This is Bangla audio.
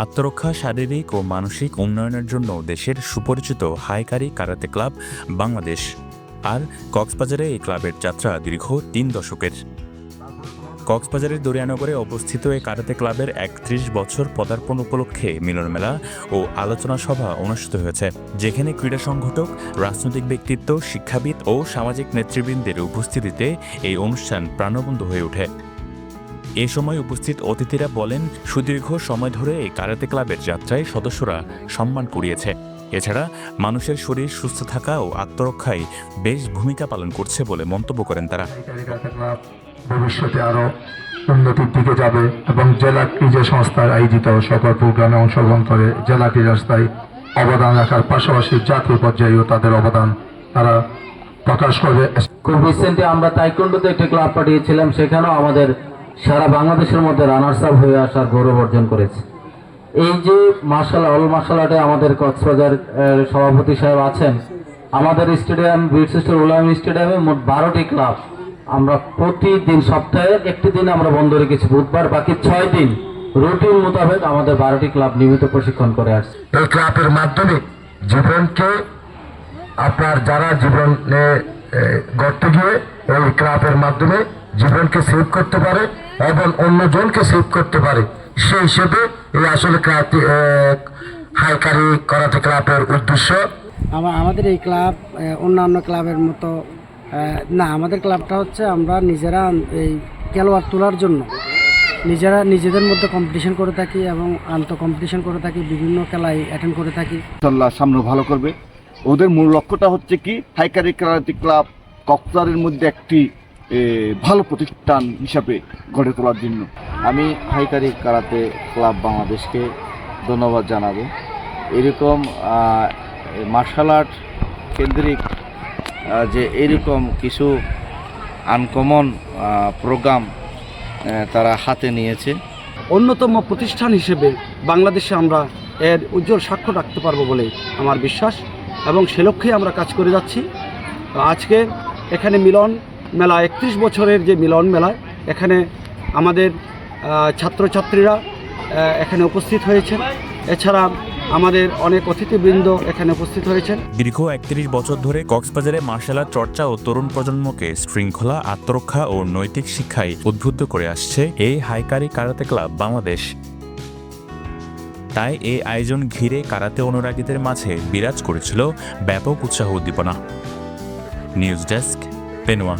আত্মরক্ষা, শারীরিক ও মানসিক উন্নয়নের জন্য দেশের সুপরিচিত হাইকারি কারাতে ক্লাব বাংলাদেশ। আর কক্সবাজারে এই ক্লাবের যাত্রা দীর্ঘ ৩ দশকের। কক্সবাজারের দরিয়ানগরে অবস্থিত এই কারাতে ক্লাবের ৩১ বছর পদার্পণ উপলক্ষে মিলনমেলা ও আলোচনা সভা অনুষ্ঠিত হয়েছে, যেখানে ক্রীড়া সংগঠক, রাজনৈতিক ব্যক্তিত্ব, শিক্ষাবিদ ও সামাজিক নেতৃবৃন্দের উপস্থিতিতে এই অনুষ্ঠান প্রাণবন্ত হয়ে ওঠে। এ সময় উপস্থিত অতিথিরা বলেন, সুদীর্ঘ সময় ধরে এই কারাতে ক্লাবের যাত্রায় সদস্যরা সম্মান কুড়িয়েছে। এছাড়া মানুষের শরীর সুস্থ থাকা ও আত্মরক্ষায় বেশ ভূমিকা পালন করছে বলে মন্তব্য করেন তারা। ভবিষ্যতে আরো উন্নতির দিকে যাবে এবং জেলা ক্রীড়া সংস্থার আয়োজিত সকল প্রোগ্রামে অংশগ্রহণ করে জেলা ক্রীড়াস্থায় অবদান রাখার পাশাপাশি জাতীয় পর্যায়েও তাদের অবদান তারা প্রকাশ করবে। খুব রিসেন্টলি আমরা তাইকোন্ডোতে একটি ক্লাব পাঠিয়েছিলাম, সেখানেও আমাদের সারা বাংলাদেশের মধ্যে রানার্স আপ হয়ে আসার গৌরব অর্জন করেছে। এই যে মার্শাল আর্টে আমাদের কক্সবাজার সভাপতি সাহেব আছেন, আমাদের স্টেডিয়াম বীরশ্রেষ্ঠ উলাম স্টেডিয়ামে মোট 12টি ক্লাব আমরা প্রতিদিন, সপ্তাহে একটি দিন আমরা বন্ধ রেখেছি বুধবার, বাকি 6 দিন রুটিন মোতাবেক আমাদের 12টি ক্লাব নিয়মিত প্রশিক্ষণ করে আসছে। এই ক্লাবের মাধ্যমে জীবনকে আপনার যারা জীবনে গড়তে গিয়ে এই ক্লাবের মাধ্যমে জীবনকে সেভ করতে পারে এবং অন্যজনকে সেভ করতে পারে, সেই হিসেবে এই আসলে হাইকারি কারাতে ক্লাবের উদ্দেশ্য। আমাদের এই ক্লাব অন্যান্য ক্লাবের মতো না, আমাদের ক্লাবটা হচ্ছে আমরা নিজেরা এই খেলোয়াড় তোলার জন্য নিজেদের মধ্যে কম্পিটিশন করে থাকি এবং আন্ত কম্পিটিশন করে থাকি, বিভিন্ন খেলায় অ্যাটেন্ড করে থাকি। ইনশাআল্লাহ সামনে ভালো করবে। ওদের মূল লক্ষ্যটা হচ্ছে কি, হাইকারি কারাতে ক্লাব কক্সবাজারের মধ্যে একটি ভালো প্রতিষ্ঠান হিসাবে গড়ে তোলার জন্য। আমি হাইকারি কারাতে ক্লাব বাংলাদেশকে ধন্যবাদ জানাবো। এরকম মার্শাল আর্ট কেন্দ্রিক যে এরকম কিছু আনকমন প্রোগ্রাম তারা হাতে নিয়েছে। অন্যতম প্রতিষ্ঠান হিসেবে বাংলাদেশে আমরা এর উজ্জ্বল সাক্ষ্য রাখতে পারবো বলে আমার বিশ্বাস এবং সে লক্ষ্যে আমরা কাজ করে যাচ্ছি। আজকে এখানে মিলন মেলা, 31 বছরের যে মিলন মেলা, এখানে আমাদের ছাত্রছাত্রীরা এখানে উপস্থিত হয়েছেন। এছাড়া আমাদের অনেক অতিথিবৃন্দ এখানে উপস্থিত হয়েছেন। দীর্ঘ 31 বছর ধরে কক্সবাজারে মার্শাল আর্ট চর্চা ও তরুণ প্রজন্মকে শৃঙ্খলা, আত্মরক্ষা ও নৈতিক শিক্ষায় উদ্বুদ্ধ করে আসছে এই হাইকারি কারাতে ক্লাব বাংলাদেশ। তাই এই আয়োজন ঘিরে কারাতে অনুরাগীদের মাঝে বিরাজ করেছিল ব্যাপক উৎসাহ উদ্দীপনা। News desk, Penowa.